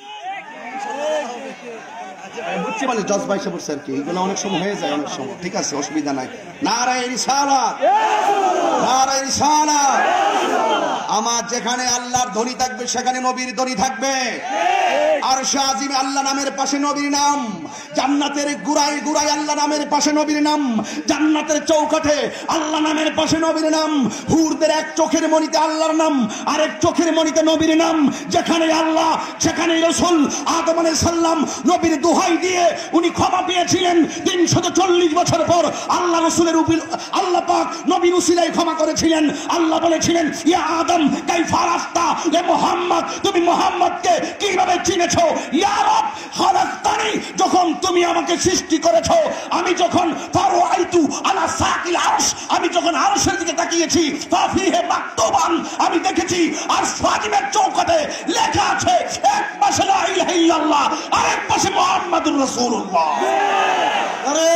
বুঝছি, মানে জজবাইসে পড়ছে আর কি, এগুলো অনেক সময় হয়ে যায়, অনেক সময়। ঠিক আছে, অসুবিধা নাই। নারে রিসালাত, নারে রিসালাত। আমার যেখানে আল্লাহর ধ্বনি থাকবে সেখানে নবীর ধ্বনি থাকবে। আরশে আজিমে আল্লাহ নামের পাশে নবীর নাম, জান্নাতের গুড়ায় গুড়ায় আল্লাহ নামের পাশে নবীর নাম, জান্নাতের চৌকাঠে আল্লাহ নামের পাশে নবীর নাম, হুরদের এক চোখের মণিতে আল্লাহর নাম, আরেক চোখের মণিতে নবীর নাম। যেখানে আল্লাহ সেখানে রাসূল। আদম আলাইহিস সালাম নবীর দোহাই দিয়ে উনি ক্ষমা পেয়েছিলেন 340 বছর পর। আল্লাহ রাসূলের আল্লাহ পাক নবীর উসিলায় ক্ষমা করেছিলেন। আল্লাহ বলেছিলেন, ইয়া আদম কাইফা আরাফতা, এ মুহাম্মদ তুমি মুহাম্মদকে কিভাবে চিনেছো? ইয়া রব খালাকতানি, যখন তুমি আমাকে সৃষ্টি করেছো, আমি যখন ফারাআইতু আলা সাকিল আরশ, আমি যখন আরশের দিকে তাকিয়েছি, ফাফিহে মাকতুবান, আমি দেখেছি আরশ আজিমের চৌকাঠে লেখা আছে এক পাশে লা ইলাহা ইল্লাল্লাহ, আরেক পাশে মুহাম্মাদুর রাসূলুল্লাহ। আরে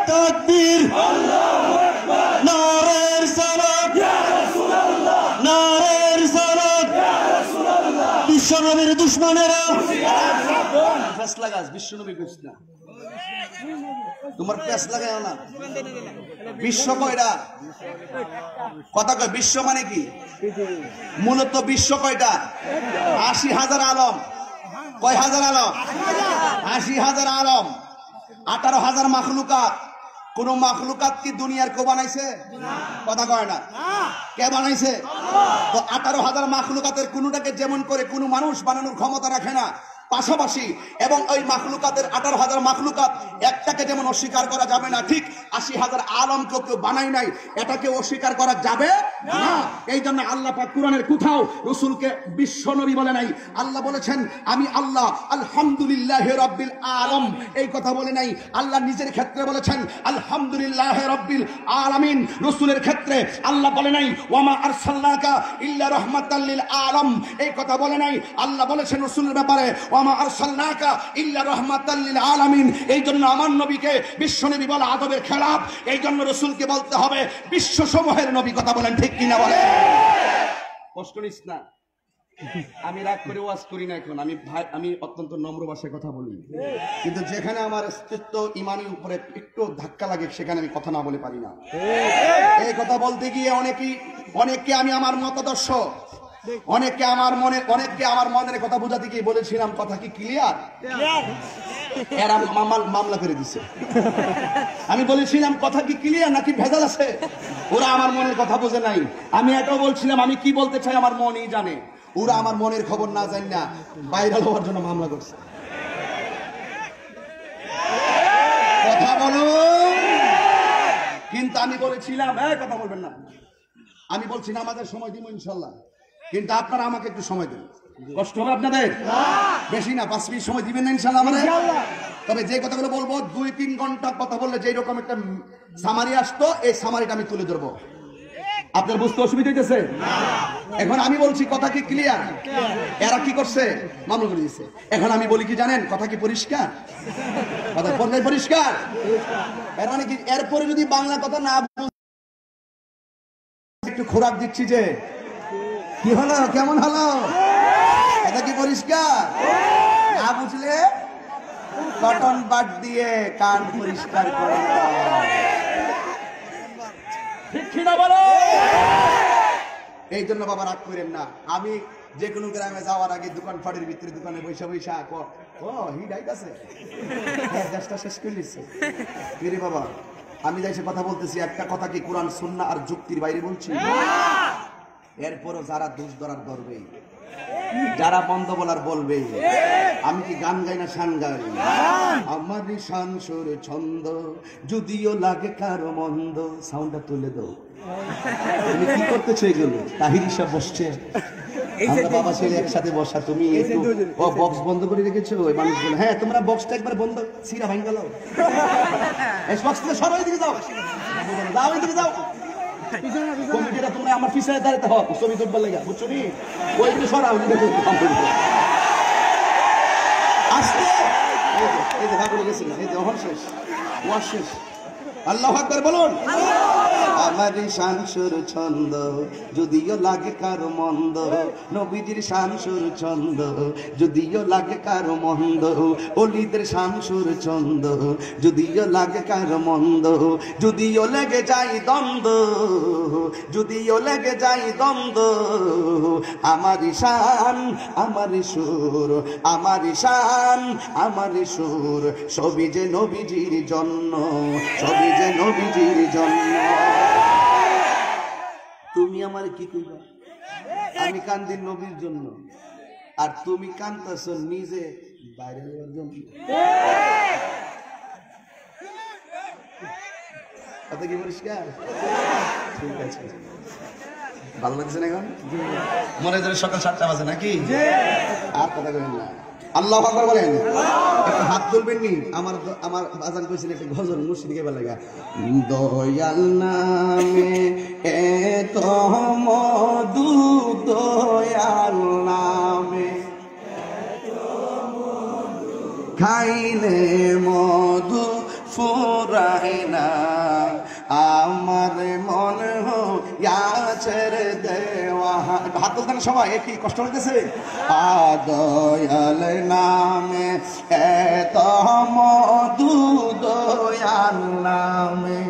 তাকবীর, আল্লাহু আকবার, নারে রিসালাত, ইয়া রাসূলুল্লাহ, নারে রিসালাত, ইয়া রাসূলুল্লাহ। বিশ্বনবীর দুশমনেরা ফেসলা গাছ, বিশ্বনবী কইছ না, তোমার পেস লাগায় না। বিশ্ব কয়টা? কথা কয়, বিশ্ব মানে কি? মূলত বিশ্ব কয়টা? ৮০,০০০ আলম। কয় হাজার আলম? ৮০,০০০ আলম, ১৮,০০০ মাখলুকাত। কোন মাখলুকাত কি দুনিয়ার কেউ বানাইছে? কথা কয় না। কে বানাইছে? তো ১৮,০০০ মাখলুকাতের কোনটাকে যেমন করে কোন মানুষ বানানোর ক্ষমতা রাখে না। পাশাপাশি এবং ওই মাখলুকাতের 18,000 মাখলুকাত একটাকে যেমন অস্বীকার করা যাবে না, ঠিক 80,000 আলমকে কেউ বানায় নাই, এটাকে অস্বীকার করা যাবে না। এই জন্য আল্লাহ পাক কোরআনের কোথাও রাসূলকে বিশ্ব নবী বলে নাই। আল্লাহ বলেছেন আমি আল্লাহ আলহামদুলিল্লাহি রাব্বিল আলাম, এই কথা বলে নাই। আল্লাহ নিজের ক্ষেত্রে বলেছেন আলহামদুলিল্লাহি রাব্বিল আলামিন। রাসূলের ক্ষেত্রে আল্লাহ বলে নাই ওয়ামা আরসালনাকা ইল্লা রাহমাতাল লিল আলাম, এই কথা বলে নাই। আল্লাহ বলেছেন রাসূলের ব্যাপারে ওয়ামা আরসালনাকা ইল্লা রাহমাতাল লিল আলামিন। এই জন্য আমার নবীকে বিশ্ব নবী বলা আদবের খেলাফ। এই জন্য রাসূলকে বলতে হবে বিশ্ব সমূহের নবী। কথা বলেন ঠিক কিনা বলেন? কষ্ট নিস না, আমি রাগ করে ওয়াজ করি না। এখন আমি অত্যন্ত নম্র ভাষায় কথা বলি, কিন্তু যেখানে আমার অস্তিত্ব ইমানের উপরে একটু ধাক্কা লাগে সেখানে আমি কথা না বলে পারি না। এই কথা বলতে গিয়ে অনেককে আমি আমার মতাদর্শ, অনেককে আমার মনের কথা বোঝাতে গিয়ে বলেছিলাম কথা কি ক্লিয়ার, এরা মামলা করে দিছে। আমি বলেছিলাম কথা কি ক্লিয়ার নাকি ভেজাল আছে, ওরা আমার মনের কথা বোঝে নাই। আমি এটাও বলছিলাম আমি কি বলতে চাই আমার মনই জানে, ওরা আমার মনের খবর না জানি না ভাইরাল হওয়ার জন্য মামলা করছে। কথা বলো। কিন্তু আমি বলেছিলাম কথা বলবেন না, আমি বলছি নামাজের সময় দিব ইনশাল্লাহ, কিন্তু আপনারা আমাকে একটু সময় দেন। কষ্ট হবে আপনাদের? বেশি না, 5 মিনিট সময় দিবেন না ইনশাল্লাহ আমাদের? তবে যে কথাগুলো বলবো 2-3 ঘন্টা কথা বললে যে রকম একটা সামারি আসতো, এই সামারিটা আমি তুলে ধরবো। আপনার বুঝতে অসুবিধা হইতেছে? এখন আমি বলছি কথা কি ক্লিয়ার? এরা কি করছে? মামলা করে দিয়েছে। এখন আমি বলি কি জানেন, কথা কি পরিষ্কার? কথা পরিষ্কার। এর মানে কি, এরপরে যদি বাংলা কথা না একটু খোরাক দিচ্ছি যে কি হলো, কেমন হলো, এটা কি পরিষ্কার? না বুঝলে কটন বাট দিয়ে কান পরিষ্কার করে। এই জন্য বাবা রাগ করেন না। আমি যে কোনো গ্রামে যাওয়ার আগে দোকান ফাটের ভিতরে দোকানে বৈশা হিট আইতাছে, দেশটা শেষ করে নিচ্ছে। বাবা আমি যাইছে কথা বলতেছি, একটা কথা কি কোরআন সুন্নাহ আর যুক্তির বাইরে বলছি? এরপরও যারা দোষ ধরার ধরবে, যারা বন্ধ বলার বলবে, আমি কি গান গাই না শান গাই? আমার শান সুর ছন্দ যদিও লাগে কারো মন্দ। সাউন্ডটা তুলে দাও। তুমি কি করতেছো এগুলো? তাহির সব বসছে, আমরা বাবা ছেলে একসাথে বসা, তুমি ও বক্স বন্ধ করে রেখেছো ওই মানুষগুলো। হ্যাঁ তোমরা বক্সটা একবার বন্ধ, সিরা ভাঙ গেল, বক্স থেকে সবাই দিকে যাও, যাও এদিকে যাও। কমিটিরা তোমরা আমার পিছনে দাঁড়াতে হও, ছবি করবার লেগে, বুঝছো নি? ওই দিকে সরাও, আসতে এই যে ভাগ গেছিল, এই যে অহর শেষ, ওয়ার শেষ। আল্লাহু আকবার বলুন। আমার শান সুর ছন্দ যদিও লাগে কারো মন্দ, নবীজির শান সুর ছন্দ যদিও লাগে কারো মন্দ, ওলিদের শান সুর ছন্দ যদিও লাগে কারো মন্দ, যদিও লেগে যাই দ্বন্দ্ব, যদিও লেগে যাই দ্বন্দ্ব, আমার শান আমার সুর, আমার শান আমার সুর, সবই যে নবীজির জন্য, সবই যে নবীজির জন্য। তুমি আমার কি কইবা? আমি কান্দি নবীর জন্য, আর তুমি কান্দতেছ নিজে বাইরে যাওয়ার জন্য। কথা কি পরিষ্কার? ঠিক আছে, ভালো লাগছে না? এখন মনে হয় সকাল 7টা বাজে নাকি? আর কথা কইবেন না। আল্লাহু আকবার বলেন। একটু হাত তুলবেন নি। আমার আজান কইছিল একটা গজল মুর্শিদিকে বলে লাগা, দয়াল নামে এত মধু, দয়াল নামে খাইলে মধু ফুরায় না, আমার মন হইয়াছের দেওয়া। হাত তুলতেন সবাই, কি কষ্ট হইতেছে? দয়াল নামে এত মধু, দয়াল নামে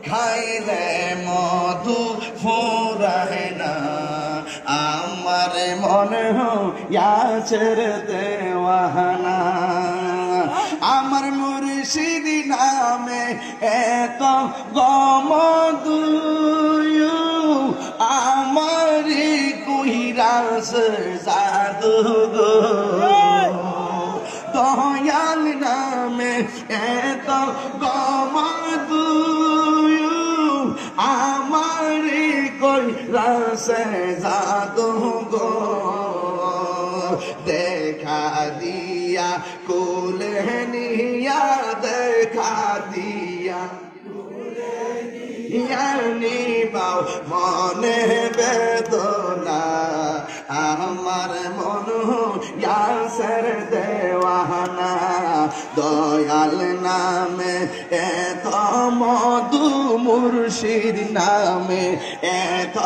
খাইলে মধু ফুরায় না, আমার মন হইয়াছের দেওয়ানা, আমার মুর্শিদ নামে এত গমধু, আমার কইরা রাসে জাদু গো দয়াল নামে এত গমাদু আমারি কই রাসে জাদু গো দেখা দিয়া কোলে নিয়া দেখা দিয়া ইয়ানি বাও মনে বেদনা আমার মন ইয়াসের দেওয়ানা দয়াল নামে এত মধু মুর্শিদ নামে এত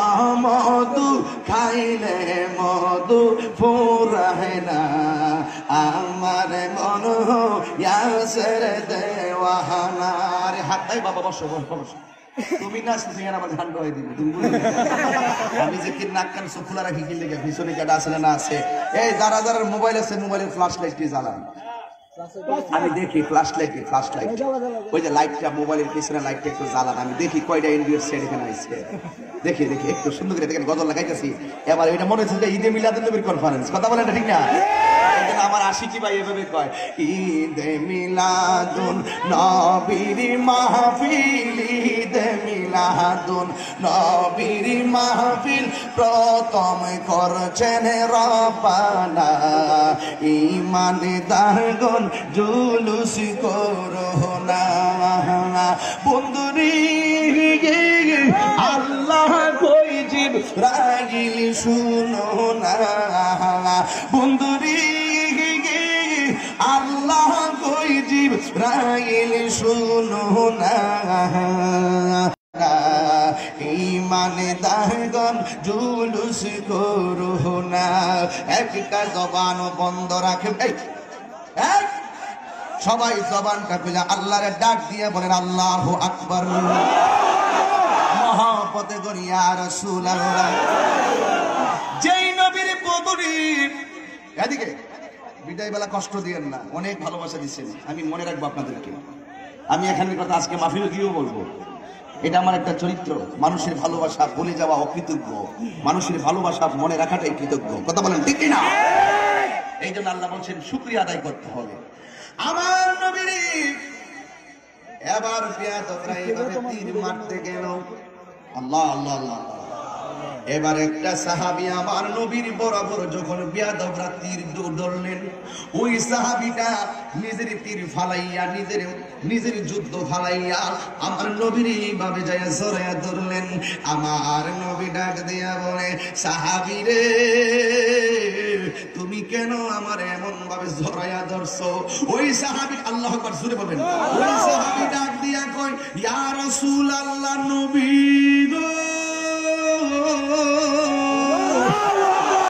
মধু খাইলে মধু ফুরায় না আমার মন ইয়াসের দেওয়ানা রে হাতাই বাবা বসো বসো তুমি না শুধু আমার ধান রয়ে দিবি আমি যে কি নাক কান সব খোলা রাখি কিনলে পিছনে কেটা আসলে না আছে এই যারা যারা মোবাইল আছে মোবাইলের ফ্ল্যাশ লাইটটি জ্বালান আমি দেখি ফ্ল্যাশ লাইট ওই যে লাইটটা মোবাইলের পিছনে লাইটটা একটু জ্বালান আমি দেখি কয়টা ইন্ডিয়ার সেট এখানে আসছে দেখি একটু সুন্দর করে দেখেন গজল লাগাইতেছি এবার এটা মনে হচ্ছে যে ঈদে মিলাদুন নবীর কনফারেন্স কথা বলেন ঠিক না আমার আশিকি ভাই এভাবে কয় ঈদে মিলাদুন নবীর মাহফিল ঈদে মিলাদুন নবীর মাহফিল প্রথম করছেন রব্বানা ঈমানদারগণ জুলুস করো না বন্ধুরি আল্লাহ কই জিবরাইল শুনো না বন্ধুরি আল্লাহ কই জিবরাইল শুনো না ঈমানদারগণ জুলুস করো না একটা জবান বন্ধ রাখবে সবাই জবানটা খুলে আল্লাহরে ডাক দিয়ে বলেন আল্লাহু আকবার মহব্বতে করি ইয়া রাসূলুল্লাহ যেই নবীর বদরি এদিকে বিদায় বেলা কষ্ট দিয়েন না অনেক ভালোবাসা দিচ্ছেন আমি মনে রাখবো আপনাদেরকে আমি এখানের কথা আজকে মাহফিলে গিয়েও বলবো এটা আমার একটা চরিত্র মানুষের ভালোবাসা ভুলে যাওয়া অকৃতজ্ঞ মানুষের ভালোবাসা মনে রাখাটাই কৃতজ্ঞ কথা বলেন ঠিক না এই জন্য আল্লাহ বলছেন শুকরিয়া আদায় করতে হবে আমার নবীর এবার বিয়াদবরা এভাবে তীর মারতে গেল আল্লাহ আল্লাহ আল্লাহ এবার একটা সাহাবী আমার নবীর বরাবর যখন বিয়াদবরা তীর ধরলেন ওই সাহাবীটা নিজের তীর ফালাইয়া নিজের যুদ্ধ ফালাইয়া আমার নবীর এইভাবে যায় জড়াইয়া ধরলেন আমার নবী ডাক দিয়া বলে সাহাবী রে তুমি কেন আমার এমন ভাবে জড়াইয়া ধরছো ওই সাহাবী আল্লাহু আকবার জোরে বলবেন ওই সাহাবী ডাক দিয়া কয় ইয়া রাসূলুল্লাহ নবী